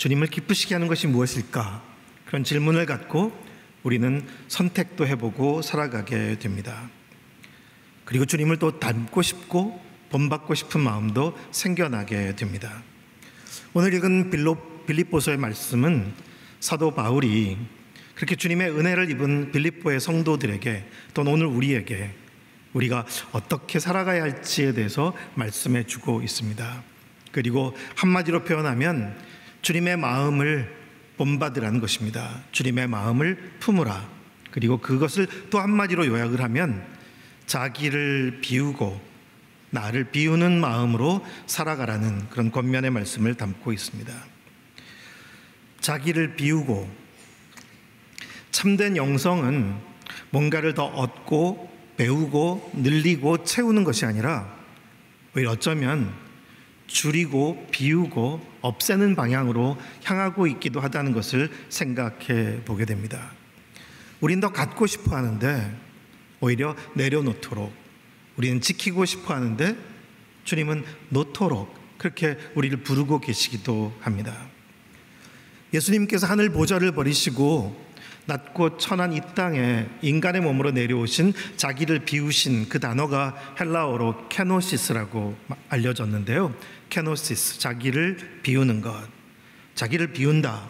주님을 기쁘시게 하는 것이 무엇일까? 그런 질문을 갖고 우리는 선택도 해보고 살아가게 됩니다. 그리고 주님을 또 닮고 싶고 본받고 싶은 마음도 생겨나게 됩니다. 오늘 읽은 빌립보서의 말씀은 사도 바울이 그렇게 주님의 은혜를 입은 빌립보의 성도들에게 또는 오늘 우리에게 우리가 어떻게 살아가야 할지에 대해서 말씀해 주고 있습니다. 그리고 한마디로 표현하면 주님의 마음을 본받으라는 것입니다. 주님의 마음을 품으라. 그리고 그것을 또 한마디로 요약을 하면 자기를 비우고 나를 비우는 마음으로 살아가라는 그런 권면의 말씀을 담고 있습니다. 자기를 비우고, 참된 영성은 뭔가를 더 얻고 배우고 늘리고 채우는 것이 아니라 오히려 어쩌면 줄이고 비우고 없애는 방향으로 향하고 있기도 하다는 것을 생각해 보게 됩니다. 우린 더 갖고 싶어 하는데 오히려 내려놓도록, 우리는 지키고 싶어 하는데 주님은 놓도록 그렇게 우리를 부르고 계시기도 합니다. 예수님께서 하늘 보좌를 버리시고 낮고 천한 이 땅에 인간의 몸으로 내려오신 자기를 비우신 그 단어가 헬라어로 케노시스라고 알려졌는데요. 케노시스, 자기를 비우는 것, 자기를 비운다.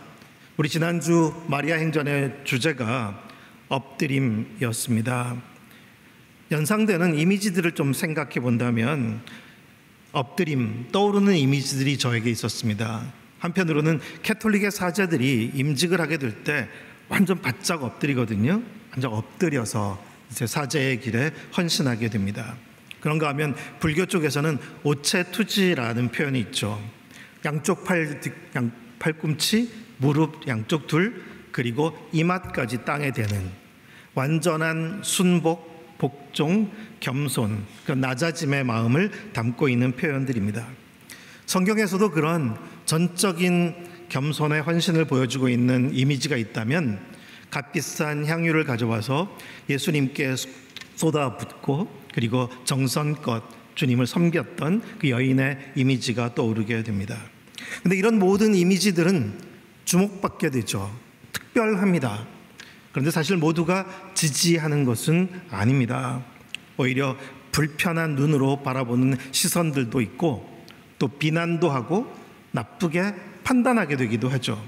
우리 지난주 마리아 행전의 주제가 엎드림이었습니다. 연상되는 이미지들을 좀 생각해 본다면 엎드림, 떠오르는 이미지들이 저에게 있었습니다. 한편으로는 캐톨릭의 사제들이 임직을 하게 될 때 완전 바짝 엎드리거든요. 완전 엎드려서 이제 사제의 길에 헌신하게 됩니다. 그런가 하면 불교 쪽에서는 오체투지라는 표현이 있죠. 양쪽 팔꿈치, 무릎 양쪽 둘, 그리고 이마까지 땅에 대는 완전한 순복, 복종, 겸손, 그 낮아짐의 마음을 담고 있는 표현들입니다. 성경에서도 그런 전적인 겸손의 헌신을 보여주고 있는 이미지가 있다면 값비싼 향유를 가져와서 예수님께 쏟아붓고 그리고 정성껏 주님을 섬겼던 그 여인의 이미지가 떠오르게 됩니다. 그런데 이런 모든 이미지들은 주목받게 되죠. 특별합니다. 그런데 사실 모두가 지지하는 것은 아닙니다. 오히려 불편한 눈으로 바라보는 시선들도 있고 또 비난도 하고 나쁘게 판단하게 되기도 하죠.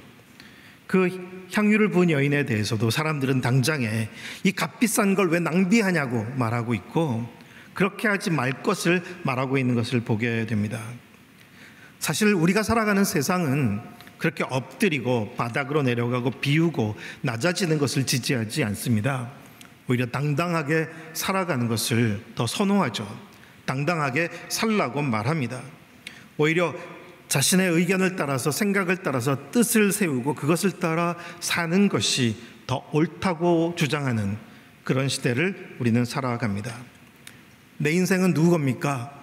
그 향유를 부은 여인에 대해서도 사람들은 당장에 이 값비싼 걸 왜 낭비하냐고 말하고 있고 그렇게 하지 말 것을 말하고 있는 것을 보게 됩니다. 사실 우리가 살아가는 세상은 그렇게 엎드리고 바닥으로 내려가고 비우고 낮아지는 것을 지지하지 않습니다. 오히려 당당하게 살아가는 것을 더 선호하죠. 당당하게 살라고 말합니다. 오히려 자신의 의견을 따라서 생각을 따라서 뜻을 세우고 그것을 따라 사는 것이 더 옳다고 주장하는 그런 시대를 우리는 살아갑니다. 내 인생은 누구 겁니까?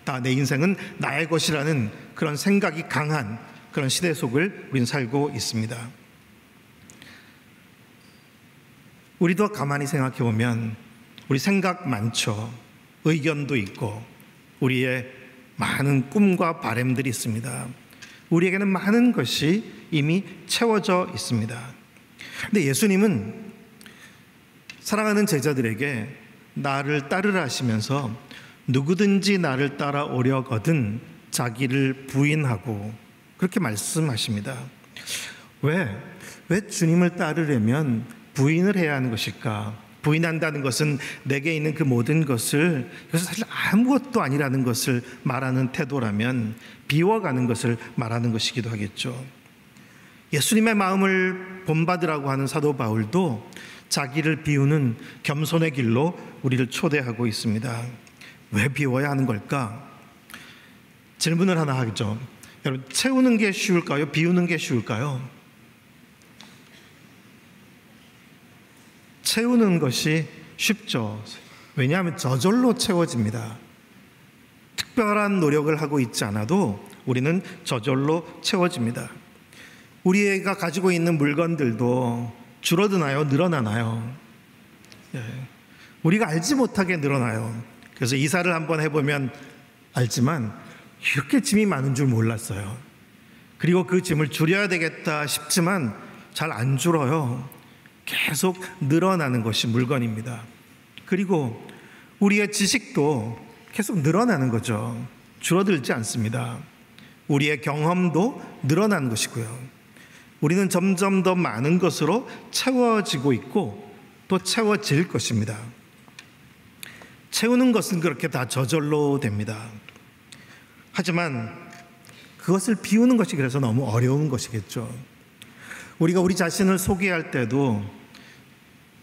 다 내 인생은 나의 것이라는 그런 생각이 강한 그런 시대 속을 우리는 살고 있습니다. 우리도 가만히 생각해 보면 우리 생각 많죠. 의견도 있고 우리의 많은 꿈과 바람들이 있습니다. 우리에게는 많은 것이 이미 채워져 있습니다. 그런데 예수님은 사랑하는 제자들에게 나를 따르라 하시면서 누구든지 나를 따라오려거든 자기를 부인하고 그렇게 말씀하십니다. 왜 주님을 따르려면 부인을 해야 하는 것일까? 부인한다는 것은 내게 있는 그 모든 것을 그래서 사실 아무것도 아니라는 것을 말하는 태도라면 비워가는 것을 말하는 것이기도 하겠죠. 예수님의 마음을 본받으라고 하는 사도 바울도 자기를 비우는 겸손의 길로 우리를 초대하고 있습니다. 왜 비워야 하는 걸까? 질문을 하나 하겠죠. 여러분, 채우는 게 쉬울까요? 비우는 게 쉬울까요? 채우는 것이 쉽죠. 왜냐하면 저절로 채워집니다. 특별한 노력을 하고 있지 않아도 우리는 저절로 채워집니다. 우리가 가지고 있는 물건들도 줄어드나요? 늘어나나요? 우리가 알지 못하게 늘어나요. 그래서 이사를 한번 해보면 알지만 이렇게 짐이 많은 줄 몰랐어요. 그리고 그 짐을 줄여야 되겠다 싶지만 잘 안 줄어요. 계속 늘어나는 것이 물건입니다. 그리고 우리의 지식도 계속 늘어나는 거죠. 줄어들지 않습니다. 우리의 경험도 늘어나는 것이고요. 우리는 점점 더 많은 것으로 채워지고 있고 또 채워질 것입니다. 채우는 것은 그렇게 다 저절로 됩니다. 하지만 그것을 비우는 것이 그래서 너무 어려운 것이겠죠. 우리가 우리 자신을 소개할 때도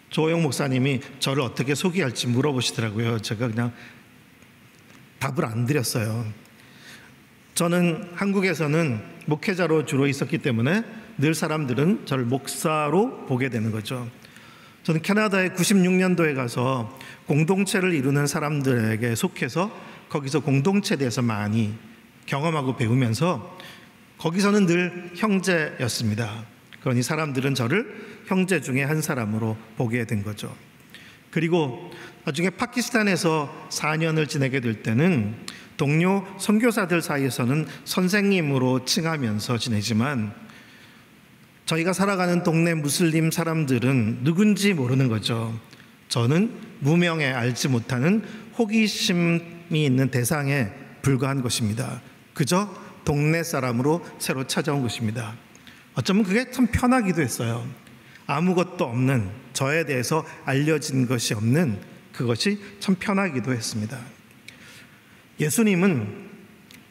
조영 목사님이 저를 어떻게 소개할지 물어보시더라고요. 제가 그냥 답을 안 드렸어요. 저는 한국에서는 목회자로 주로 있었기 때문에 늘 사람들은 저를 목사로 보게 되는 거죠. 저는 캐나다에 96년도에 가서 공동체를 이루는 사람들에게 속해서 거기서 공동체에 대해서 많이 경험하고 배우면서 거기서는 늘 형제였습니다. 그러니 사람들은 저를 형제 중에 한 사람으로 보게 된 거죠. 그리고 나중에 파키스탄에서 4년을 지내게 될 때는 동료 선교사들 사이에서는 선생님으로 칭하면서 지내지만 저희가 살아가는 동네 무슬림 사람들은 누군지 모르는 거죠. 저는 무명에 알지 못하는 호기심이 있는 대상에 불과한 것입니다. 그저 동네 사람으로 새로 찾아온 것입니다. 어쩌면 그게 참 편하기도 했어요. 아무것도 없는, 저에 대해서 알려진 것이 없는 그것이 참 편하기도 했습니다. 예수님은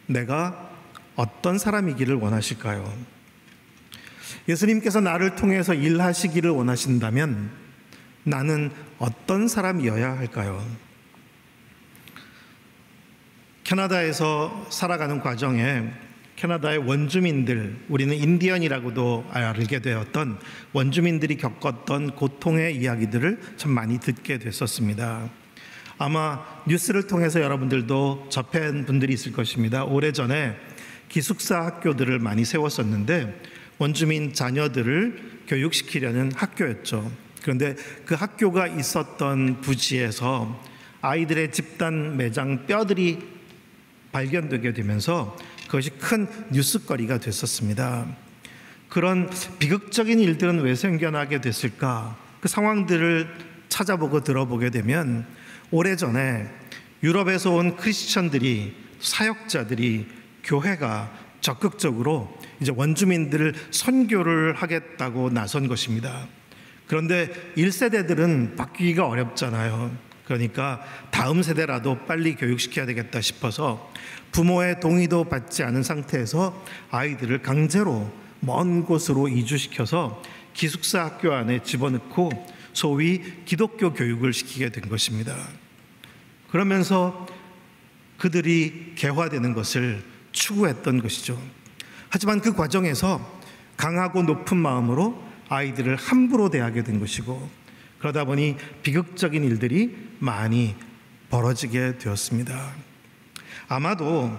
내가 어떤 사람이기를 원하실까요? 예수님께서 나를 통해서 일하시기를 원하신다면 나는 어떤 사람이어야 할까요? 캐나다에서 살아가는 과정에 캐나다의 원주민들, 우리는 인디언이라고도 알게 되었던 원주민들이 겪었던 고통의 이야기들을 참 많이 듣게 됐었습니다. 아마 뉴스를 통해서 여러분들도 접한 분들이 있을 것입니다. 오래전에 기숙사 학교들을 많이 세웠었는데 원주민 자녀들을 교육시키려는 학교였죠. 그런데 그 학교가 있었던 부지에서 아이들의 집단 매장 뼈들이 발견되게 되면서 그것이 큰 뉴스거리가 됐었습니다. 그런 비극적인 일들은 왜 생겨나게 됐을까? 그 상황들을 찾아보고 들어보게 되면 오래전에 유럽에서 온 크리스천들이, 사역자들이, 교회가 적극적으로 이제 원주민들을 선교를 하겠다고 나선 것입니다. 그런데 1세대들은 바뀌기가 어렵잖아요. 그러니까 다음 세대라도 빨리 교육시켜야 되겠다 싶어서 부모의 동의도 받지 않은 상태에서 아이들을 강제로 먼 곳으로 이주시켜서 기숙사 학교 안에 집어넣고 소위 기독교 교육을 시키게 된 것입니다. 그러면서 그들이 개화되는 것을 추구했던 것이죠. 하지만 그 과정에서 강하고 높은 마음으로 아이들을 함부로 대하게 된 것이고, 그러다 보니 비극적인 일들이 많이 벌어지게 되었습니다. 아마도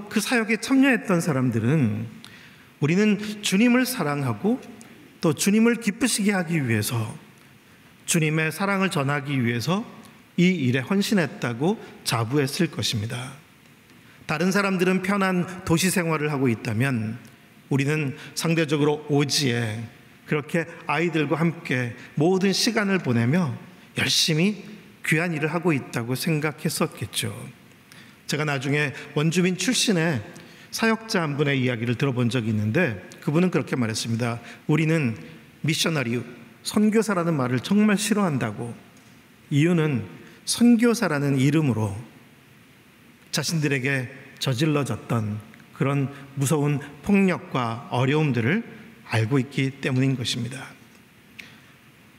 그 사역에 참여했던 사람들은 우리는 주님을 사랑하고 또 주님을 기쁘시게 하기 위해서, 주님의 사랑을 전하기 위해서 이 일에 헌신했다고 자부했을 것입니다. 다른 사람들은 편한 도시 생활을 하고 있다면 우리는 상대적으로 오지에 그렇게 아이들과 함께 모든 시간을 보내며 열심히 귀한 일을 하고 있다고 생각했었겠죠. 제가 나중에 원주민 출신의 사역자 한 분의 이야기를 들어본 적이 있는데 그분은 그렇게 말했습니다. 우리는 미셔너리, 선교사라는 말을 정말 싫어한다고. 이유는 선교사라는 이름으로 자신들에게 저질러졌던 그런 무서운 폭력과 어려움들을 알고 있기 때문인 것입니다.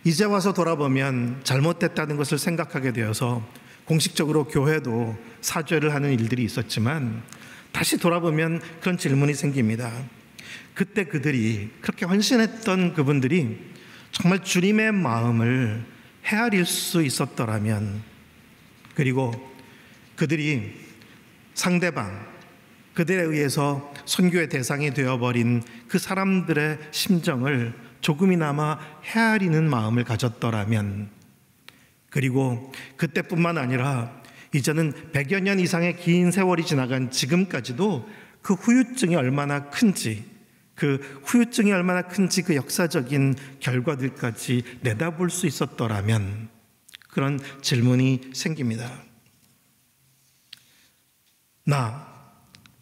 이제 와서 돌아보면 잘못됐다는 것을 생각하게 되어서 공식적으로 교회도 사죄를 하는 일들이 있었지만 다시 돌아보면 그런 질문이 생깁니다. 그때 그들이 그렇게 헌신했던 그분들이 정말 주님의 마음을 헤아릴 수 있었더라면, 그리고 그들이 상대방, 그들에 의해서 선교의 대상이 되어버린 그 사람들의 심정을 조금이나마 헤아리는 마음을 가졌더라면, 그리고 그때뿐만 아니라 이제는 100여 년 이상의 긴 세월이 지나간 지금까지도 그 후유증이 얼마나 큰지, 그 역사적인 결과들까지 내다볼 수 있었더라면, 그런 질문이 생깁니다.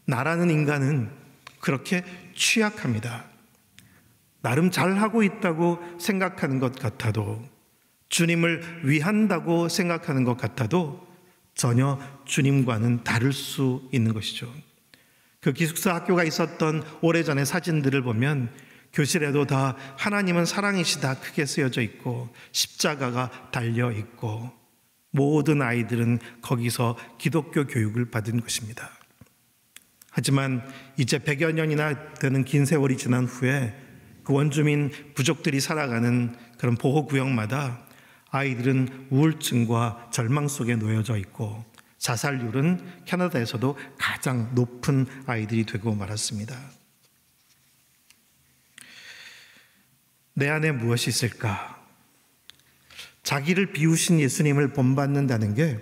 나라는 인간은 그렇게 취약합니다. 나름 잘하고 있다고 생각하는 것 같아도, 주님을 위한다고 생각하는 것 같아도 전혀 주님과는 다를 수 있는 것이죠. 그 기숙사 학교가 있었던 오래전의 사진들을 보면 교실에도 다 하나님은 사랑이시다 크게 쓰여져 있고 십자가가 달려 있고, 모든 아이들은 거기서 기독교 교육을 받은 것입니다. 하지만 이제 100여 년이나 되는 긴 세월이 지난 후에 그 원주민 부족들이 살아가는 그런 보호구역마다 아이들은 우울증과 절망 속에 놓여져 있고, 자살률은 캐나다에서도 가장 높은 아이들이 되고 말았습니다. 내 안에 무엇이 있을까? 자기를 비우신 예수님을 본받는다는 게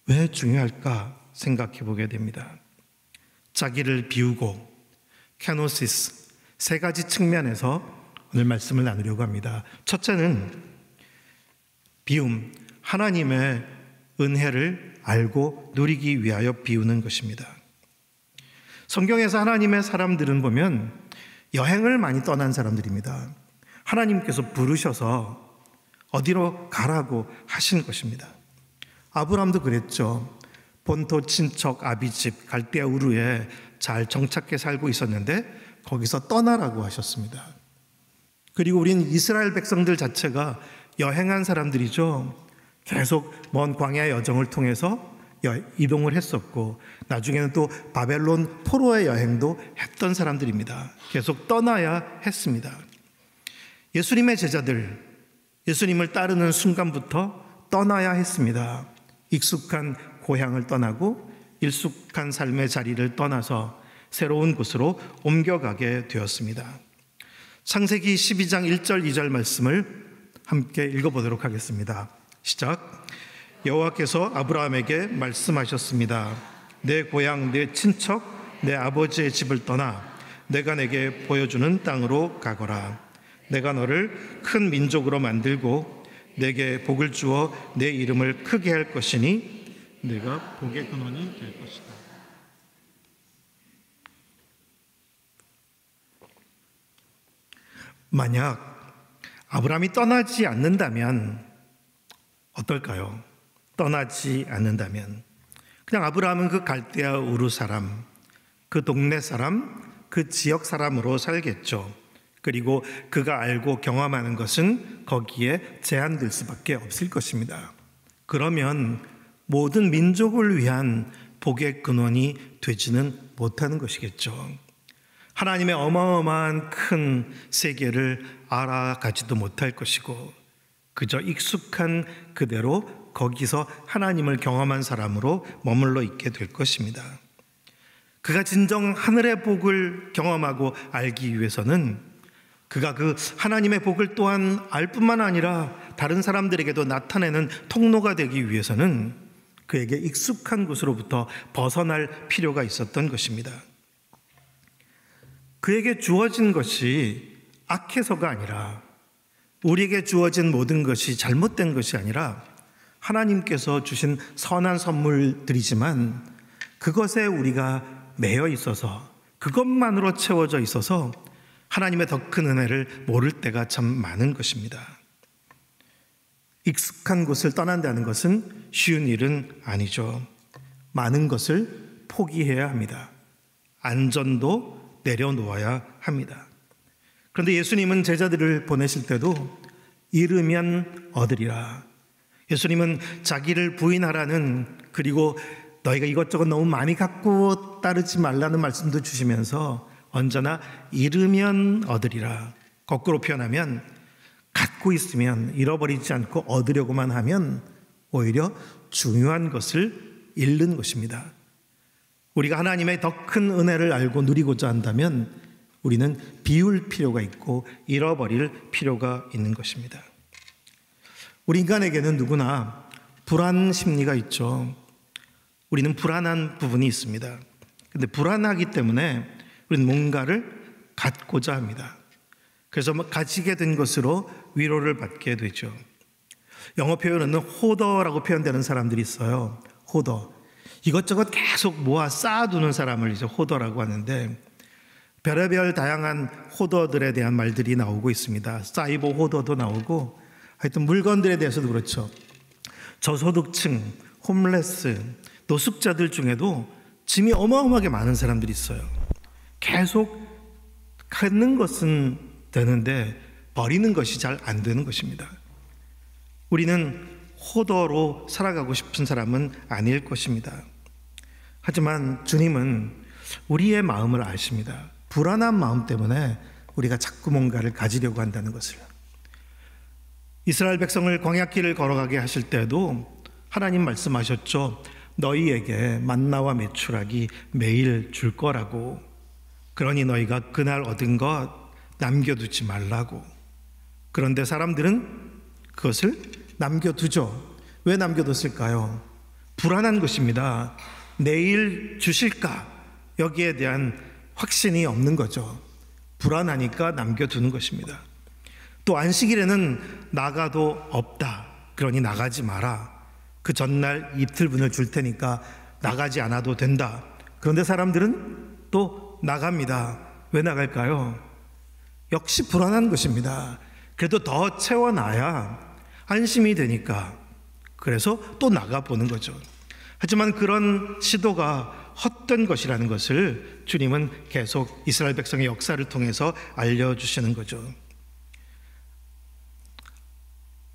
왜 중요할까 생각해 보게 됩니다. 자기를 비우고, 케노시스, 세 가지 측면에서 오늘 말씀을 나누려고 합니다. 첫째는 비움, 하나님의 은혜를 알고 누리기 위하여 비우는 것입니다. 성경에서 하나님의 사람들은 보면 여행을 많이 떠난 사람들입니다. 하나님께서 부르셔서 어디로 가라고 하신 것입니다. 아브라함도 그랬죠. 본토 친척 아비집 갈대아 우르에 잘 정착해 살고 있었는데 거기서 떠나라고 하셨습니다. 그리고 우린 이스라엘 백성들 자체가 여행한 사람들이죠. 계속 먼 광야 여정을 통해서 이동을 했었고, 나중에는 또 바벨론 포로의 여행도 했던 사람들입니다. 계속 떠나야 했습니다. 예수님의 제자들, 예수님을 따르는 순간부터 떠나야 했습니다. 익숙한 고향을 떠나고 일숙한 삶의 자리를 떠나서 새로운 곳으로 옮겨가게 되었습니다. 창세기 12장 1절 2절 말씀을 함께 읽어보도록 하겠습니다. 시작. 여호와께서 아브라함에게 말씀하셨습니다. 내 고향, 내 친척, 내 아버지의 집을 떠나 내가 내게 보여주는 땅으로 가거라. 내가 너를 큰 민족으로 만들고 내게 복을 주어 내 이름을 크게 할 것이니 내가 복의 근원이 될 것이다. 만약 아브라함이 떠나지 않는다면 어떨까요? 떠나지 않는다면 그냥 아브라함은 그 갈대아 우르 사람, 그 동네 사람, 그 지역 사람으로 살겠죠. 그리고 그가 알고 경험하는 것은 거기에 제한될 수밖에 없을 것입니다. 그러면 모든 민족을 위한 복의 근원이 되지는 못하는 것이겠죠. 하나님의 어마어마한 큰 세계를 알아가지도 못할 것이고, 그저 익숙한 그대로 거기서 하나님을 경험한 사람으로 머물러 있게 될 것입니다. 그가 진정 하늘의 복을 경험하고 알기 위해서는 그가 그 하나님의 복을 또한 알 뿐만 아니라 다른 사람들에게도 나타내는 통로가 되기 위해서는 그에게 익숙한 곳으로부터 벗어날 필요가 있었던 것입니다. 그에게 주어진 것이 악해서가 아니라, 우리에게 주어진 모든 것이 잘못된 것이 아니라 하나님께서 주신 선한 선물들이지만 그것에 우리가 매여 있어서, 그것만으로 채워져 있어서 하나님의 더 큰 은혜를 모를 때가 참 많은 것입니다. 익숙한 곳을 떠난다는 것은 쉬운 일은 아니죠. 많은 것을 포기해야 합니다. 안전도 내려놓아야 합니다. 그런데 예수님은 제자들을 보내실 때도 잃으면 얻으리라. 예수님은 자기를 부인하라는, 그리고 너희가 이것저것 너무 많이 갖고 따르지 말라는 말씀도 주시면서 언제나 잃으면 얻으리라. 거꾸로 표현하면 갖고 있으면 잃어버리지 않고 얻으려고만 하면 오히려 중요한 것을 잃는 것입니다. 우리가 하나님의 더 큰 은혜를 알고 누리고자 한다면 우리는 비울 필요가 있고 잃어버릴 필요가 있는 것입니다. 우리 인간에게는 누구나 불안 심리가 있죠. 우리는 불안한 부분이 있습니다. 근데 불안하기 때문에 우리는 뭔가를 갖고자 합니다. 그래서 가지게 된 것으로 위로를 받게 되죠. 영어 표현은 호더라고 표현되는 사람들이 있어요. 호더. 이것저것 계속 모아 쌓아두는 사람을 이제 호더라고 하는데, 별의별 다양한 호더들에 대한 말들이 나오고 있습니다. 사이버 호더도 나오고, 하여튼 물건들에 대해서도 그렇죠. 저소득층, 홈레스, 노숙자들 중에도 짐이 어마어마하게 많은 사람들이 있어요. 계속 갖는 것은 되는데 버리는 것이 잘 안 되는 것입니다. 우리는 호더로 살아가고 싶은 사람은 아닐 것입니다. 하지만 주님은 우리의 마음을 아십니다. 불안한 마음 때문에 우리가 자꾸 뭔가를 가지려고 한다는 것을. 이스라엘 백성을 광야길을 걸어가게 하실 때도 하나님 말씀하셨죠. 너희에게 만나와 메추라기 매일 줄 거라고. 그러니 너희가 그날 얻은 것 남겨두지 말라고. 그런데 사람들은 그것을 남겨두죠. 왜 남겨뒀을까요? 불안한 것입니다. 내일 주실까? 여기에 대한 확신이 없는 거죠. 불안하니까 남겨두는 것입니다. 또 안식일에는 나가도 없다. 그러니 나가지 마라. 그 전날 이틀분을 줄 테니까 나가지 않아도 된다. 그런데 사람들은 또 나갑니다. 왜 나갈까요? 역시 불안한 것입니다. 그래도 더 채워놔야 안심이 되니까. 그래서 또 나가보는 거죠. 하지만 그런 시도가 헛된 것이라는 것을 주님은 계속 이스라엘 백성의 역사를 통해서 알려주시는 거죠.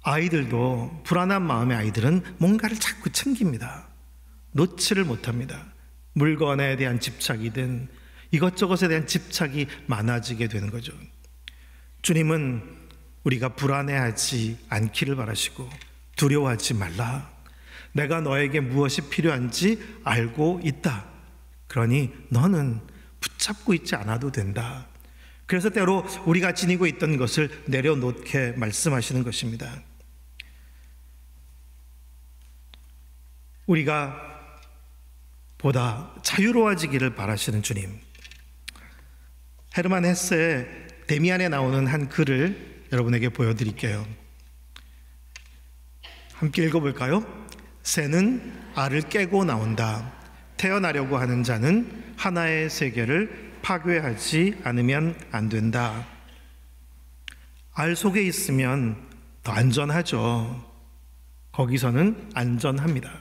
아이들도, 불안한 마음의 아이들은 뭔가를 자꾸 챙깁니다. 놓지를 못합니다. 물건에 대한 집착이든 이것저것에 대한 집착이 많아지게 되는 거죠. 주님은 우리가 불안해하지 않기를 바라시고 두려워하지 말라. 내가 너에게 무엇이 필요한지 알고 있다. 그러니 너는 붙잡고 있지 않아도 된다. 그래서 때로 우리가 지니고 있던 것을 내려놓게 말씀하시는 것입니다. 우리가 보다 자유로워지기를 바라시는 주님. 헤르만 헤세의 데미안에 나오는 한 글을 여러분에게 보여드릴게요. 함께 읽어볼까요? 새는 알을 깨고 나온다. 태어나려고 하는 자는 하나의 세계를 파괴하지 않으면 안 된다. 알 속에 있으면 더 안전하죠. 거기서는 안전합니다.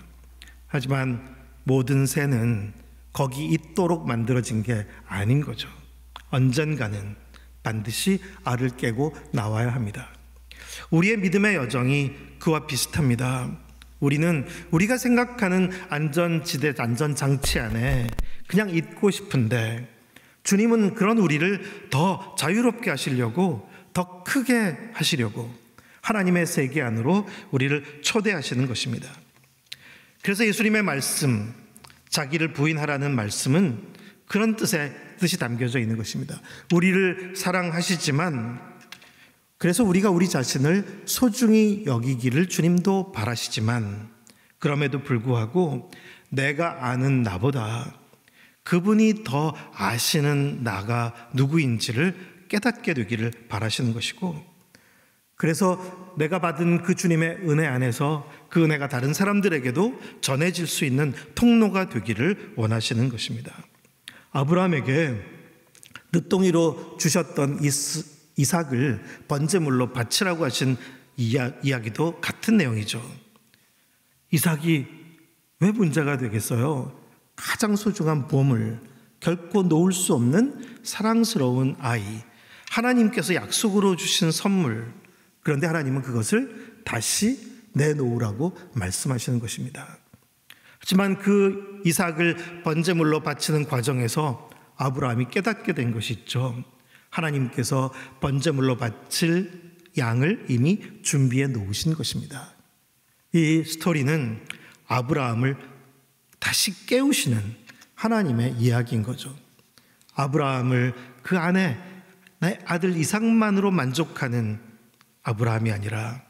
하지만 모든 새는 거기 있도록 만들어진 게 아닌 거죠. 언젠가는 반드시 알을 깨고 나와야 합니다. 우리의 믿음의 여정이 그와 비슷합니다. 우리는 우리가 생각하는 안전지대, 안전장치 안에 그냥 있고 싶은데, 주님은 그런 우리를 더 자유롭게 하시려고, 더 크게 하시려고 하나님의 세계 안으로 우리를 초대하시는 것입니다. 그래서 예수님의 말씀, 자기를 부인하라는 말씀은 그런 뜻이 담겨져 있는 것입니다. 우리를 사랑하시지만, 그래서 우리가 우리 자신을 소중히 여기기를 주님도 바라시지만, 그럼에도 불구하고 내가 아는 나보다 그분이 더 아시는 나가 누구인지를 깨닫게 되기를 바라시는 것이고, 그래서 내가 받은 그 주님의 은혜 안에서 그 은혜가 다른 사람들에게도 전해질 수 있는 통로가 되기를 원하시는 것입니다. 아브라함에게 늦둥이로 주셨던 이삭을 번제물로 바치라고 하신 이야기도 같은 내용이죠. 이삭이 왜 문제가 되겠어요? 가장 소중한 보물, 결코 놓을 수 없는 사랑스러운 아이, 하나님께서 약속으로 주신 선물. 그런데 하나님은 그것을 다시 내놓으라고 말씀하시는 것입니다. 하지만 그 이삭을 번제물로 바치는 과정에서 아브라함이 깨닫게 된 것이 있죠. 하나님께서 번제물로 바칠 양을 이미 준비해 놓으신 것입니다. 이 스토리는 아브라함을 다시 깨우시는 하나님의 이야기인 거죠. 아브라함을 그 안에 내 아들 이삭만으로 만족하는 아브라함이 아니라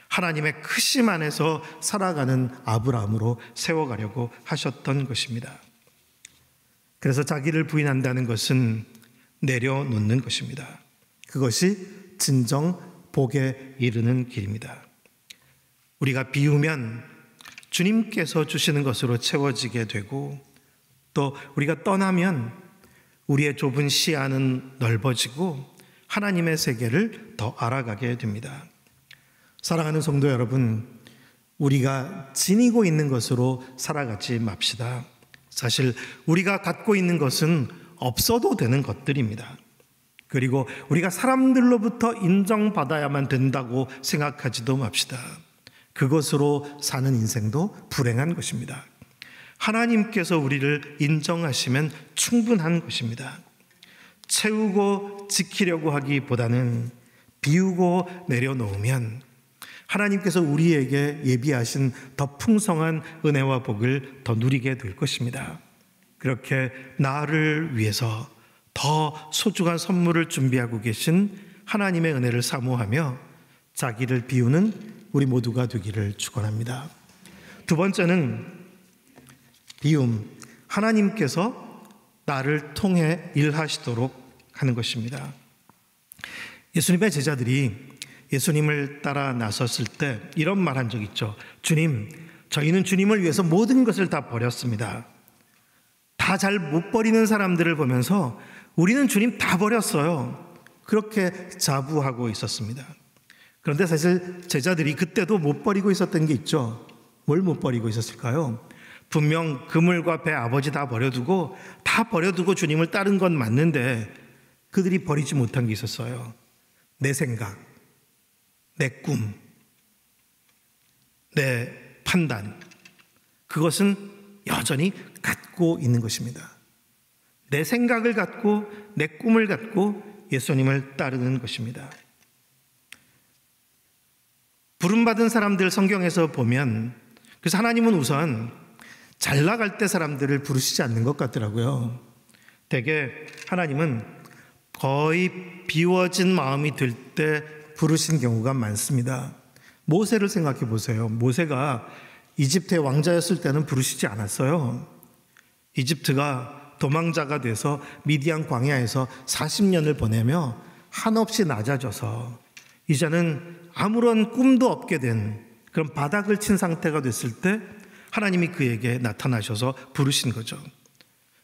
하나님의 크심 안에서 살아가는 아브라함으로 세워가려고 하셨던 것입니다. 그래서 자기를 부인한다는 것은 내려놓는 것입니다. 그것이 진정 복에 이르는 길입니다. 우리가 비우면 주님께서 주시는 것으로 채워지게 되고, 또 우리가 떠나면 우리의 좁은 시야는 넓어지고 하나님의 세계를 더 알아가게 됩니다. 사랑하는 성도 여러분, 우리가 지니고 있는 것으로 살아가지 맙시다. 사실 우리가 갖고 있는 것은 없어도 되는 것들입니다. 그리고 우리가 사람들로부터 인정받아야만 된다고 생각하지도 맙시다. 그것으로 사는 인생도 불행한 것입니다. 하나님께서 우리를 인정하시면 충분한 것입니다. 채우고 지키려고 하기보다는 비우고 내려놓으면 하나님께서 우리에게 예비하신 더 풍성한 은혜와 복을 더 누리게 될 것입니다. 그렇게 나를 위해서 더 소중한 선물을 준비하고 계신 하나님의 은혜를 사모하며 자기를 비우는 우리 모두가 되기를 축원합니다. 두 번째는 비움, 하나님께서 나를 통해 일하시도록 하는 것입니다. 예수님의 제자들이 예수님을 따라 나섰을 때 이런 말 한 적 있죠. 주님, 저희는 주님을 위해서 모든 것을 다 버렸습니다. 다 잘 못 버리는 사람들을 보면서 우리는 주님 다 버렸어요. 그렇게 자부하고 있었습니다. 그런데 사실 제자들이 그때도 못 버리고 있었던 게 있죠. 뭘 못 버리고 있었을까요? 분명 그물과 배, 아버지 다 버려두고 주님을 따른 건 맞는데 그들이 버리지 못한 게 있었어요. 내 생각, 내 꿈, 내 판단, 그것은 여전히 갖고 있는 것입니다. 내 생각을 갖고 내 꿈을 갖고 예수님을 따르는 것입니다. 부름받은 사람들 성경에서 보면, 그래서 하나님은 우선 잘 나갈 때 사람들을 부르시지 않는 것 같더라고요. 대개 하나님은 거의 비워진 마음이 들 때 부르신 경우가 많습니다. 모세를 생각해 보세요. 모세가 이집트의 왕자였을 때는 부르시지 않았어요. 이집트가 도망자가 돼서 미디안 광야에서 40년을 보내며 한없이 낮아져서 이제는 아무런 꿈도 없게 된 그런 바닥을 친 상태가 됐을 때 하나님이 그에게 나타나셔서 부르신 거죠.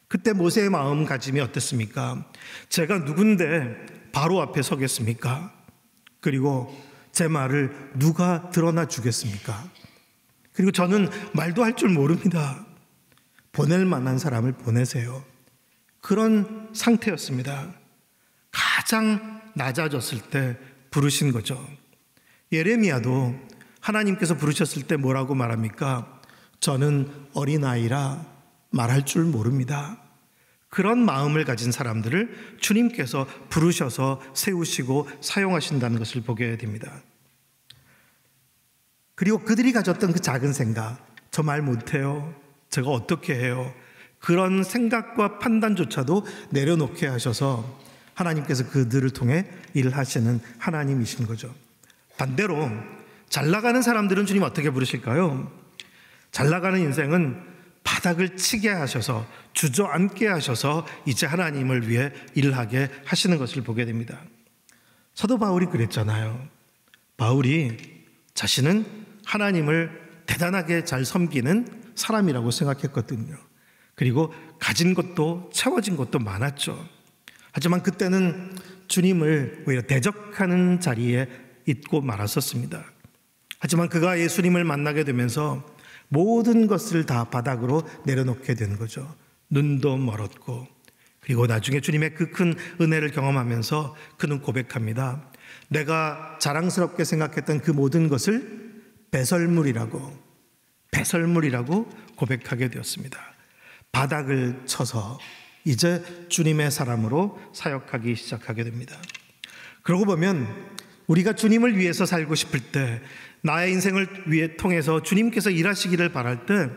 그때 모세의 마음가짐이 어땠습니까? 제가 누군데 바로 앞에 서겠습니까? 그리고 제 말을 누가 드러나 주겠습니까? 그리고 저는 말도 할 줄 모릅니다. 보낼 만한 사람을 보내세요. 그런 상태였습니다. 가장 낮아졌을 때 부르신 거죠. 예레미야도 하나님께서 부르셨을 때 뭐라고 말합니까? 저는 어린아이라 말할 줄 모릅니다. 그런 마음을 가진 사람들을 주님께서 부르셔서 세우시고 사용하신다는 것을 보게 됩니다. 그리고 그들이 가졌던 그 작은 생각, 저 말 못해요, 제가 어떻게 해요, 그런 생각과 판단조차도 내려놓게 하셔서 하나님께서 그들을 통해 일을 하시는 하나님이신 거죠. 반대로 잘 나가는 사람들은 주님 어떻게 부르실까요? 잘 나가는 인생은 바닥을 치게 하셔서 주저앉게 하셔서 이제 하나님을 위해 일하게 하시는 것을 보게 됩니다. 사도 바울이 그랬잖아요. 바울이 자신은 하나님을 대단하게 잘 섬기는 사람이라고 생각했거든요. 그리고 가진 것도 채워진 것도 많았죠. 하지만 그때는 주님을 오히려 대적하는 자리에 있고 말았었습니다. 하지만 그가 예수님을 만나게 되면서 모든 것을 다 바닥으로 내려놓게 된 거죠. 눈도 멀었고, 그리고 나중에 주님의 그 큰 은혜를 경험하면서 그는 고백합니다. 내가 자랑스럽게 생각했던 그 모든 것을 배설물이라고 고백하게 되었습니다. 바닥을 쳐서 이제 주님의 사람으로 사역하기 시작하게 됩니다. 그러고 보면 우리가 주님을 위해서 살고 싶을 때, 나의 인생을 통해서 주님께서 일하시기를 바랄 때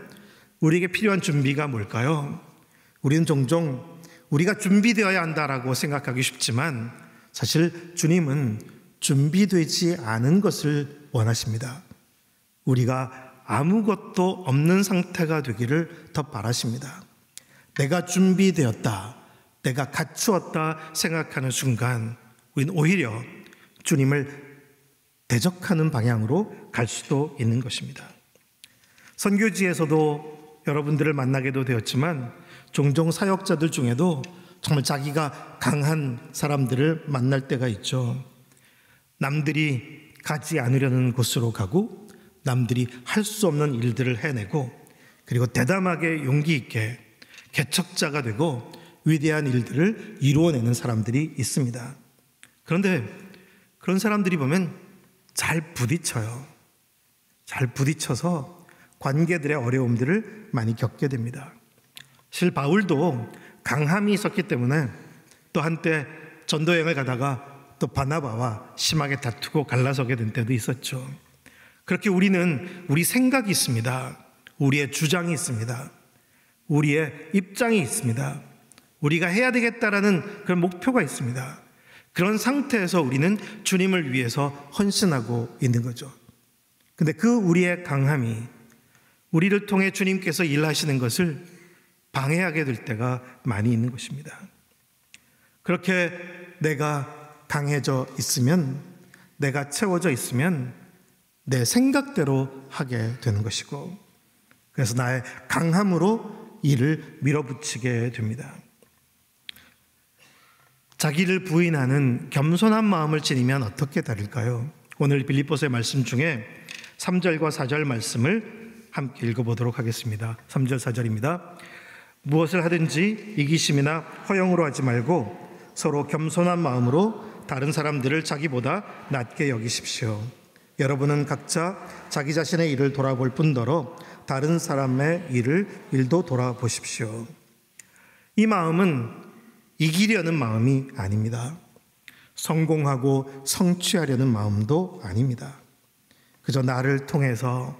우리에게 필요한 준비가 뭘까요? 우리는 종종 우리가 준비되어야 한다라고 생각하기 쉽지만 사실 주님은 준비되지 않은 것을 원하십니다. 우리가 아무것도 없는 상태가 되기를 더 바라십니다. 내가 준비되었다, 내가 갖추었다 생각하는 순간 우리는 오히려 주님을 대적하는 방향으로 갈 수도 있는 것입니다. 선교지에서도 여러분들을 만나게도 되었지만 종종 사역자들 중에도 정말 자기가 강한 사람들을 만날 때가 있죠. 남들이 가지 않으려는 곳으로 가고 남들이 할 수 없는 일들을 해내고 그리고 대담하게 용기 있게 개척자가 되고 위대한 일들을 이루어내는 사람들이 있습니다. 그런데 그런 사람들이 보면 잘 부딪혀요. 잘 부딪혀서 관계들의 어려움들을 많이 겪게 됩니다. 실 바울도 강함이 있었기 때문에 또 한때 전도여행을 가다가 또 바나바와 심하게 다투고 갈라서게 된 때도 있었죠. 그렇게 우리는 우리 생각이 있습니다. 우리의 주장이 있습니다. 우리의 입장이 있습니다. 우리가 해야 되겠다라는 그런 목표가 있습니다. 그런 상태에서 우리는 주님을 위해서 헌신하고 있는 거죠. 근데 그 우리의 강함이 우리를 통해 주님께서 일하시는 것을 방해하게 될 때가 많이 있는 것입니다. 그렇게 내가 강해져 있으면, 내가 채워져 있으면 내 생각대로 하게 되는 것이고, 그래서 나의 강함으로 일을 밀어붙이게 됩니다. 자기를 부인하는 겸손한 마음을 지니면 어떻게 다를까요? 오늘 빌립보서의 말씀 중에 3절과 4절 말씀을 함께 읽어보도록 하겠습니다. 3절 4절입니다. 무엇을 하든지 이기심이나 허영으로 하지 말고 서로 겸손한 마음으로 다른 사람들을 자기보다 낮게 여기십시오. 여러분은 각자 자기 자신의 일을 돌아볼 뿐더러 다른 사람의 일도 돌아보십시오. 이 마음은 이기려는 마음이 아닙니다. 성공하고 성취하려는 마음도 아닙니다. 그저 나를 통해서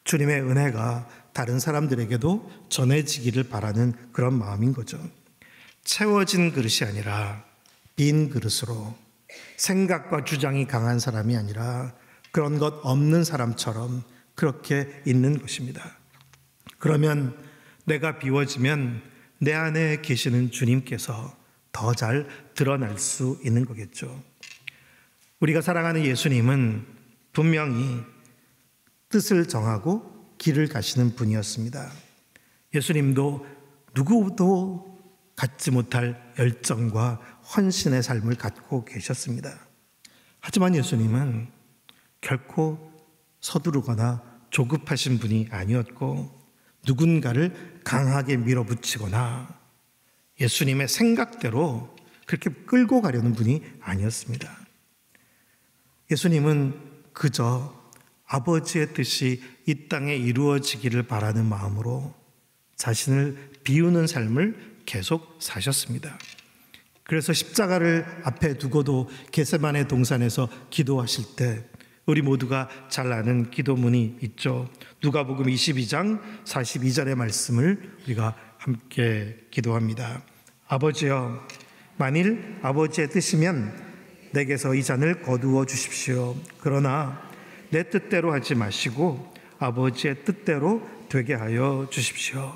주님의 은혜가 다른 사람들에게도 전해지기를 바라는 그런 마음인 거죠. 채워진 그릇이 아니라 빈 그릇으로, 생각과 주장이 강한 사람이 아니라 그런 것 없는 사람처럼 그렇게 있는 것입니다. 그러면 내가 비워지면 내 안에 계시는 주님께서 더 잘 드러날 수 있는 거겠죠. 우리가 사랑하는 예수님은 분명히 뜻을 정하고 길을 가시는 분이었습니다. 예수님도 누구도 갖지 못할 열정과 헌신의 삶을 갖고 계셨습니다. 하지만 예수님은 결코 서두르거나 조급하신 분이 아니었고 누군가를 강하게 밀어붙이거나 예수님의 생각대로 그렇게 끌고 가려는 분이 아니었습니다. 예수님은 그저 아버지의 뜻이 이 땅에 이루어지기를 바라는 마음으로 자신을 비우는 삶을 계속 사셨습니다. 그래서 십자가를 앞에 두고도 겟세마네 동산에서 기도하실 때 우리 모두가 잘 아는 기도문이 있죠. 누가복음 22장 42절의 말씀을 우리가 함께 기도합니다. 아버지여, 만일 아버지의 뜻이면 내게서 이 잔을 거두어 주십시오. 그러나 내 뜻대로 하지 마시고 아버지의 뜻대로 되게 하여 주십시오.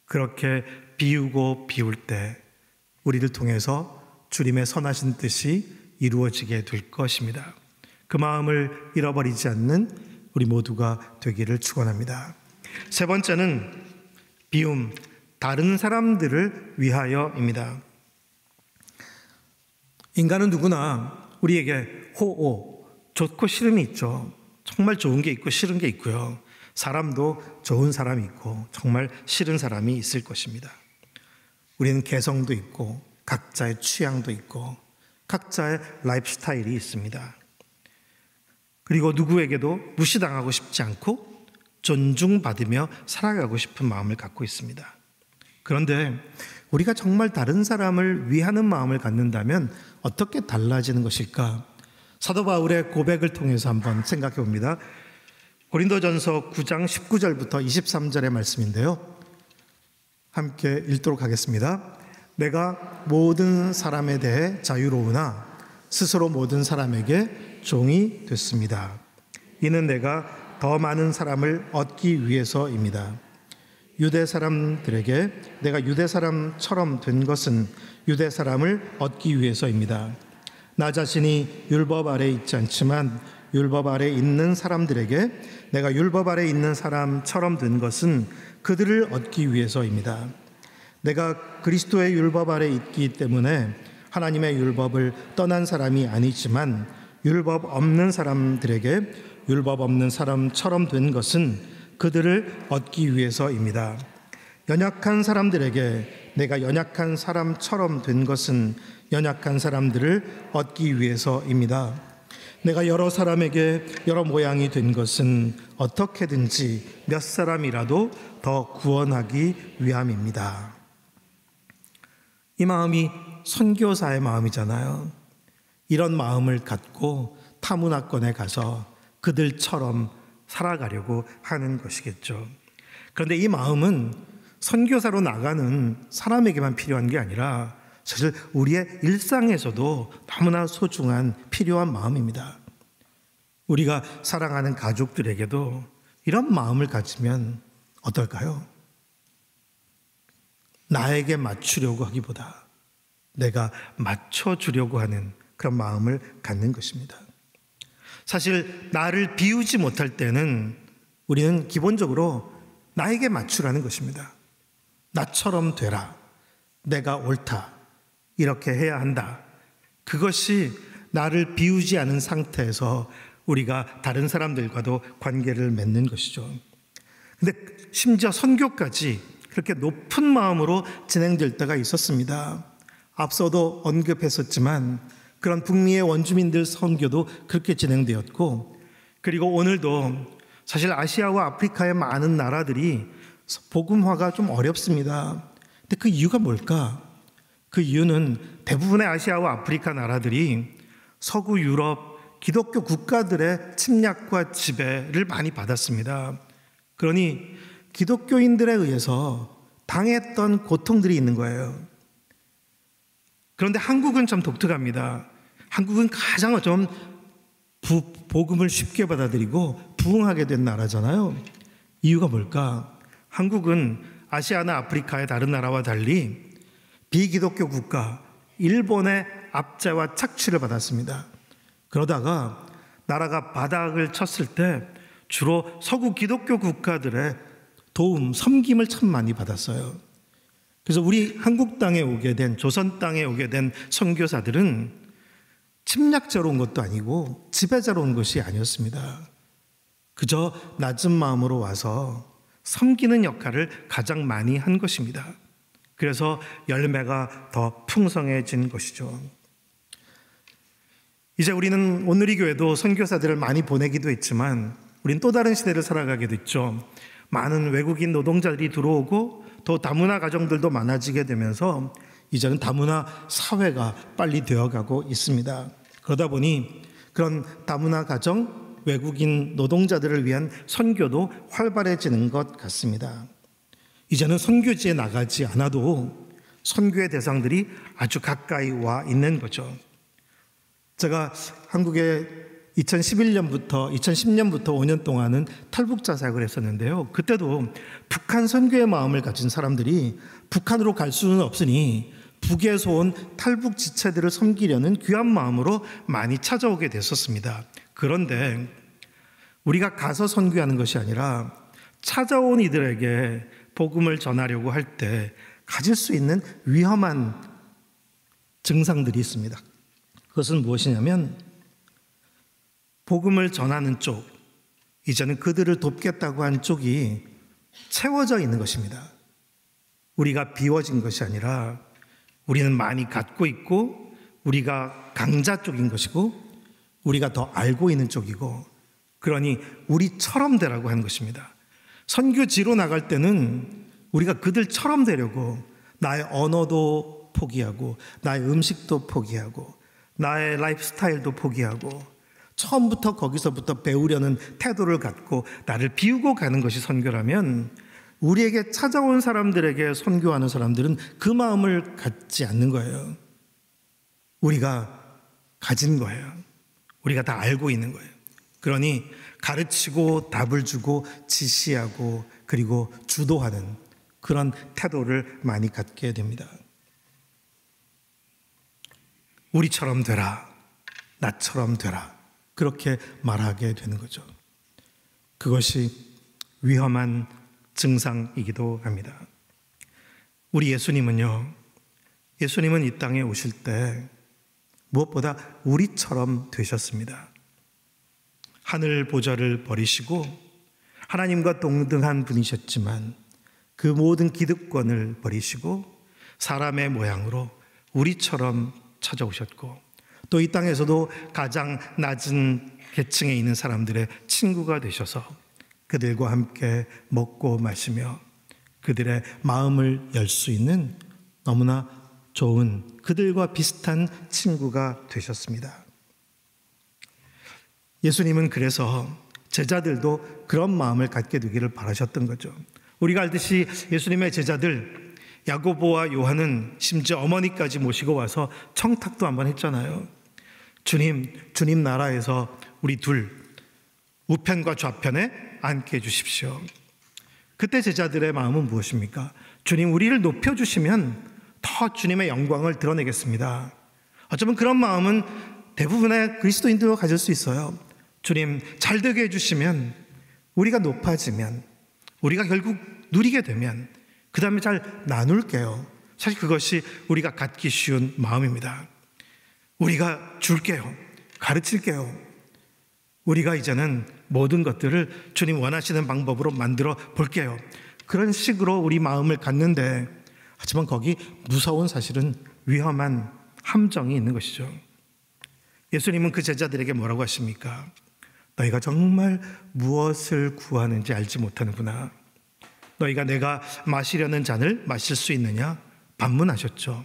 그렇게 비우고 비울 때 우리를 통해서 주님의 선하신 뜻이 이루어지게 될 것입니다. 그 마음을 잃어버리지 않는 우리 모두가 되기를 축원합니다. 세 번째는 비움, 다른 사람들을 위하여입니다. 인간은 누구나 우리에게 호오, 좋고 싫음이 있죠. 정말 좋은 게 있고 싫은 게 있고요. 사람도 좋은 사람이 있고 정말 싫은 사람이 있을 것입니다. 우리는 개성도 있고 각자의 취향도 있고 각자의 라이프 스타일이 있습니다. 그리고 누구에게도 무시당하고 싶지 않고 존중받으며 살아가고 싶은 마음을 갖고 있습니다. 그런데 우리가 정말 다른 사람을 위하는 마음을 갖는다면 어떻게 달라지는 것일까? 사도 바울의 고백을 통해서 한번 생각해 봅니다. 고린도전서 9장 19절부터 23절의 말씀인데요. 함께 읽도록 하겠습니다. 내가 모든 사람에 대해 자유로우나 스스로 모든 사람에게 종이 됐습니다. 이는 내가 더 많은 사람을 얻기 위해서입니다. 유대 사람들에게 내가 유대 사람처럼 된 것은 유대 사람을 얻기 위해서입니다. 나 자신이 율법 아래 있지 않지만 율법 아래 있는 사람들에게 내가 율법 아래 있는 사람처럼 된 것은 그들을 얻기 위해서입니다. 내가 그리스도의 율법 아래 있기 때문에 하나님의 율법을 떠난 사람이 아니지만 율법 없는 사람들에게 율법 없는 사람처럼 된 것은 그들을 얻기 위해서입니다. 연약한 사람들에게 내가 연약한 사람처럼 된 것은 연약한 사람들을 얻기 위해서입니다. 내가 여러 사람에게 여러 모양이 된 것은 어떻게든지 몇 사람이라도 더 구원하기 위함입니다. 이 마음이 선교사의 마음이잖아요. 이런 마음을 갖고 타문화권에 가서 그들처럼 살아가려고 하는 것이겠죠. 그런데 이 마음은 선교사로 나가는 사람에게만 필요한 게 아니라 사실 우리의 일상에서도 너무나 소중한 필요한 마음입니다. 우리가 사랑하는 가족들에게도 이런 마음을 가지면 어떨까요? 나에게 맞추려고 하기보다 내가 맞춰주려고 하는 그런 마음을 갖는 것입니다. 사실 나를 비우지 못할 때는 우리는 기본적으로 나에게 맞추라는 것입니다. 나처럼 되라. 내가 옳다. 이렇게 해야 한다. 그것이 나를 비우지 않은 상태에서 우리가 다른 사람들과도 관계를 맺는 것이죠. 근데 심지어 선교까지 그렇게 높은 마음으로 진행될 때가 있었습니다. 앞서도 언급했었지만 그런 북미의 원주민들 선교도 그렇게 진행되었고, 그리고 오늘도 사실 아시아와 아프리카의 많은 나라들이 복음화가 좀 어렵습니다. 근데 그 이유가 뭘까? 그 이유는 대부분의 아시아와 아프리카 나라들이 서구 유럽 기독교 국가들의 침략과 지배를 많이 받았습니다. 그러니 기독교인들에 의해서 당했던 고통들이 있는 거예요. 그런데 한국은 좀 독특합니다. 한국은 가장 좀 복음을 쉽게 받아들이고 부흥하게 된 나라잖아요. 이유가 뭘까? 한국은 아시아나 아프리카의 다른 나라와 달리 비기독교 국가 일본의 압제와 착취를 받았습니다. 그러다가 나라가 바닥을 쳤을 때 주로 서구 기독교 국가들의 도움, 섬김을 참 많이 받았어요. 그래서 우리 한국 땅에 오게 된, 조선 땅에 오게 된 선교사들은 침략자로 온 것도 아니고 지배자로 온 것이 아니었습니다. 그저 낮은 마음으로 와서 섬기는 역할을 가장 많이 한 것입니다. 그래서 열매가 더 풍성해진 것이죠. 이제 우리는 오늘의 교회도 선교사들을 많이 보내기도 했지만 우린 또 다른 시대를 살아가게 됐죠. 많은 외국인 노동자들이 들어오고 또 다문화 가정들도 많아지게 되면서 이제는 다문화 사회가 빨리 되어가고 있습니다. 그러다 보니 그런 다문화 가정, 외국인 노동자들을 위한 선교도 활발해지는 것 같습니다. 이제는 선교지에 나가지 않아도 선교의 대상들이 아주 가까이 와 있는 거죠. 제가 한국에 2010년부터 5년 동안은 탈북자 사역을 했었는데요. 그때도 북한 선교의 마음을 가진 사람들이 북한으로 갈 수는 없으니 북에서 온 탈북 지체들을 섬기려는 귀한 마음으로 많이 찾아오게 됐었습니다. 그런데 우리가 가서 선교하는 것이 아니라 찾아온 이들에게 복음을 전하려고 할 때 가질 수 있는 위험한 증상들이 있습니다. 그것은 무엇이냐면 복음을 전하는 쪽, 이제는 그들을 돕겠다고 한 쪽이 채워져 있는 것입니다. 우리가 비워진 것이 아니라 우리는 많이 갖고 있고 우리가 강자 쪽인 것이고 우리가 더 알고 있는 쪽이고, 그러니 우리처럼 되라고 하는 것입니다. 선교지로 나갈 때는 우리가 그들처럼 되려고 나의 언어도 포기하고 나의 음식도 포기하고 나의 라이프 스타일도 포기하고 처음부터 거기서부터 배우려는 태도를 갖고 나를 비우고 가는 것이 선교라면, 우리에게 찾아온 사람들에게 선교하는 사람들은 그 마음을 갖지 않는 거예요. 우리가 가진 거예요. 우리가 다 알고 있는 거예요. 그러니 가르치고 답을 주고 지시하고 그리고 주도하는 그런 태도를 많이 갖게 됩니다. 우리처럼 되라, 나처럼 되라, 그렇게 말하게 되는 거죠. 그것이 위험한 증상이기도 합니다. 우리 예수님은 이 땅에 오실 때 무엇보다 우리처럼 되셨습니다. 하늘 보좌를 버리시고 하나님과 동등한 분이셨지만 그 모든 기득권을 버리시고 사람의 모양으로 우리처럼 찾아오셨고, 또 이 땅에서도 가장 낮은 계층에 있는 사람들의 친구가 되셔서 그들과 함께 먹고 마시며 그들의 마음을 열 수 있는 너무나 좋은, 그들과 비슷한 친구가 되셨습니다. 예수님은 그래서 제자들도 그런 마음을 갖게 되기를 바라셨던 거죠. 우리가 알듯이 예수님의 제자들 야고보와 요한은 심지어 어머니까지 모시고 와서 청탁도 한번 했잖아요. 주님 나라에서 우리 둘 우편과 좌편에 앉게 해주십시오. 그때 제자들의 마음은 무엇입니까? 주님, 우리를 높여주시면 더 주님의 영광을 드러내겠습니다. 어쩌면 그런 마음은 대부분의 그리스도인들도 가질 수 있어요. 주님, 잘 되게 해주시면, 우리가 높아지면, 우리가 결국 누리게 되면 그 다음에 잘 나눌게요. 사실 그것이 우리가 갖기 쉬운 마음입니다. 우리가 줄게요. 가르칠게요. 우리가 이제는 모든 것들을 주님 원하시는 방법으로 만들어 볼게요. 그런 식으로 우리 마음을 갖는데, 하지만 거기 무서운, 사실은 위험한 함정이 있는 것이죠. 예수님은 그 제자들에게 뭐라고 하십니까? 너희가 정말 무엇을 구하는지 알지 못하는구나. 너희가 내가 마시려는 잔을 마실 수 있느냐? 반문하셨죠.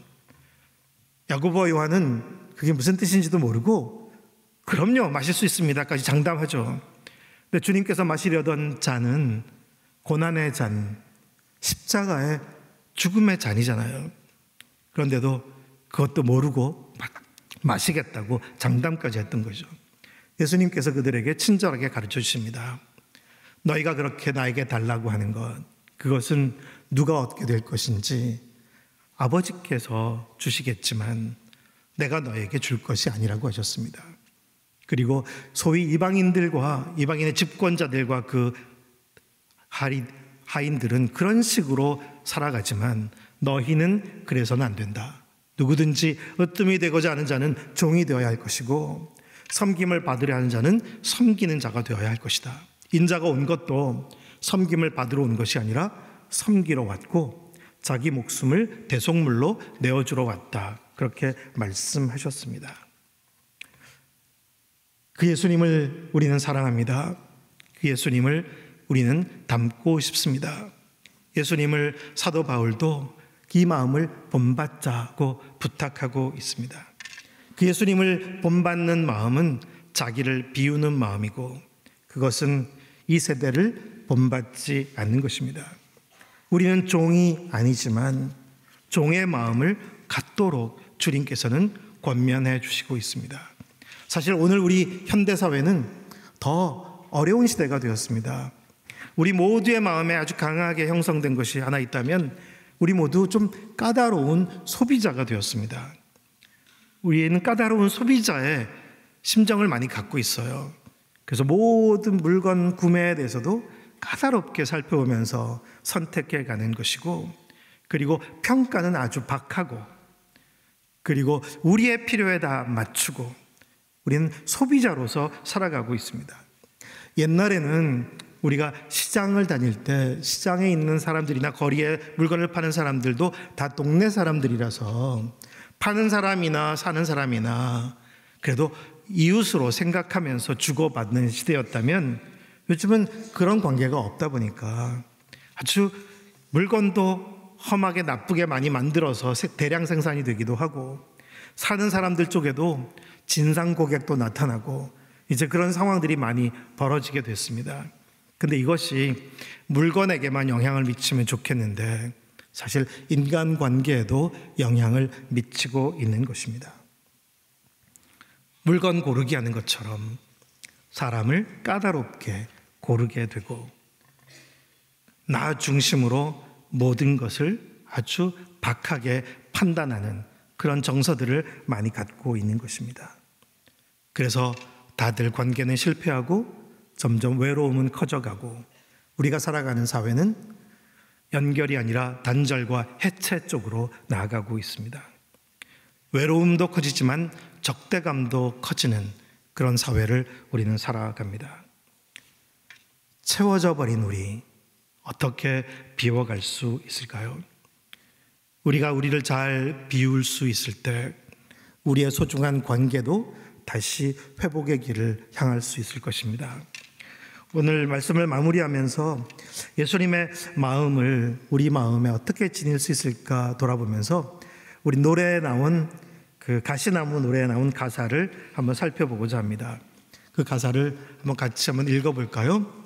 야고보와 요한은 그게 무슨 뜻인지도 모르고 그럼요, 마실 수 있습니다까지 장담하죠. 근데 주님께서 마시려던 잔은 고난의 잔, 십자가의 죽음의 잔이잖아요. 그런데도 그것도 모르고 마시겠다고 장담까지 했던 거죠. 예수님께서 그들에게 친절하게 가르쳐 주십니다. 너희가 그렇게 나에게 달라고 하는 것, 그것은 누가 얻게 될 것인지 아버지께서 주시겠지만 내가 너에게 줄 것이 아니라고 하셨습니다. 그리고 소위 이방인의 집권자들과 그 하인들은 그런 식으로 살아가지만 너희는 그래서는 안 된다. 누구든지 으뜸이 되고자 하는 자는 종이 되어야 할 것이고 섬김을 받으려 하는 자는 섬기는 자가 되어야 할 것이다. 인자가 온 것도 섬김을 받으러 온 것이 아니라 섬기러 왔고 자기 목숨을 대속물로 내어주러 왔다. 그렇게 말씀하셨습니다. 그 예수님을 우리는 사랑합니다. 그 예수님을 우리는 닮고 싶습니다. 예수님을 사도 바울도 이 마음을 본받자고 부탁하고 있습니다. 그 예수님을 본받는 마음은 자기를 비우는 마음이고 그것은 이 세대를 본받지 않는 것입니다. 우리는 종이 아니지만 종의 마음을 갖도록 주님께서는 권면해 주시고 있습니다. 사실 오늘 우리 현대사회는 더 어려운 시대가 되었습니다. 우리 모두의 마음에 아주 강하게 형성된 것이 하나 있다면 우리 모두 좀 까다로운 소비자가 되었습니다. 우리는 까다로운 소비자의 심정을 많이 갖고 있어요. 그래서 모든 물건 구매에 대해서도 까다롭게 살펴보면서 선택해 가는 것이고, 그리고 평가는 아주 박하고, 그리고 우리의 필요에 다 맞추고 우리는 소비자로서 살아가고 있습니다. 옛날에는 우리가 시장을 다닐 때 시장에 있는 사람들이나 거리에 물건을 파는 사람들도 다 동네 사람들이라서 파는 사람이나 사는 사람이나 그래도 이웃으로 생각하면서 주고받는 시대였다면 요즘은 그런 관계가 없다 보니까 아주 물건도 험하게 나쁘게 많이 만들어서 대량 생산이 되기도 하고 사는 사람들 쪽에도 진상 고객도 나타나고 이제 그런 상황들이 많이 벌어지게 됐습니다. 근데 이것이 물건에게만 영향을 미치면 좋겠는데 사실 인간관계에도 영향을 미치고 있는 것입니다. 물건 고르기 하는 것처럼 사람을 까다롭게 고르게 되고 나 중심으로 모든 것을 아주 박하게 판단하는 그런 정서들을 많이 갖고 있는 것입니다. 그래서 다들 관계는 실패하고 점점 외로움은 커져가고 우리가 살아가는 사회는 연결이 아니라 단절과 해체 쪽으로 나아가고 있습니다. 외로움도 커지지만 적대감도 커지는 그런 사회를 우리는 살아갑니다. 채워져 버린 우리, 어떻게 비워갈 수 있을까요? 우리가 우리를 잘 비울 수 있을 때 우리의 소중한 관계도 다시 회복의 길을 향할 수 있을 것입니다. 오늘 말씀을 마무리하면서 예수님의 마음을 우리 마음에 어떻게 지닐 수 있을까 돌아보면서 우리 노래에 나온 그 가시나무 노래에 나온 가사를 한번 살펴보고자 합니다. 그 가사를 같이 한번 읽어볼까요?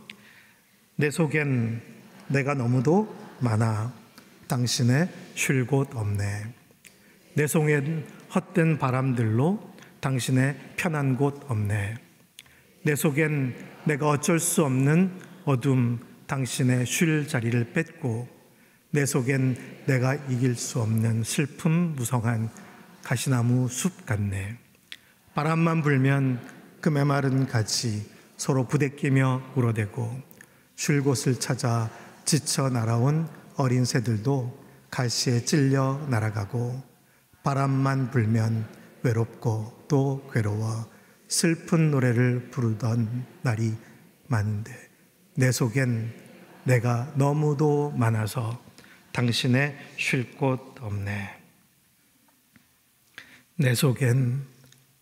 내 속엔 내가 너무도 많아 당신의 쉴 곳 없네. 내 속엔 헛된 바람들로 당신의 편한 곳 없네. 내 속엔 내가 어쩔 수 없는 어둠 당신의 쉴 자리를 뺏고 내 속엔 내가 이길 수 없는 슬픔 무성한 가시나무 숲 같네. 바람만 불면 그 메마른 가지 서로 부대끼며 울어대고 쉴 곳을 찾아 지쳐 날아온 어린 새들도 가시에 찔려 날아가고 바람만 불면 외롭고 또 괴로워 슬픈 노래를 부르던 날이 많은데 내 속엔 내가 너무도 많아서 당신의 쉴 곳 없네. 내 속엔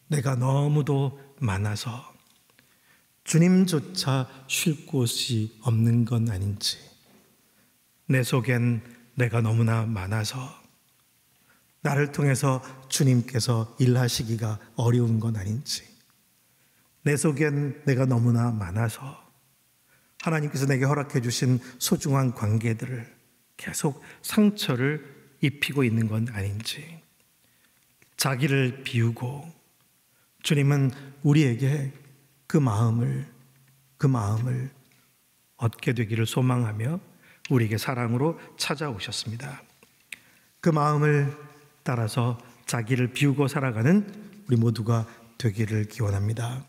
내가 너무도 많아서 주님조차 쉴 곳이 없는 건 아닌지, 내 속엔 내가 너무나 많아서 나를 통해서 주님께서 일하시기가 어려운 건 아닌지, 내 속엔 내가 너무나 많아서 하나님께서 내게 허락해 주신 소중한 관계들을 계속 상처를 입히고 있는 건 아닌지, 자기를 비우고 주님은 우리에게 그 마음을 얻게 되기를 소망하며 우리에게 사랑으로 찾아오셨습니다. 그 마음을 따라서 자기를 비우고 살아가는 우리 모두가 되기를 기원합니다.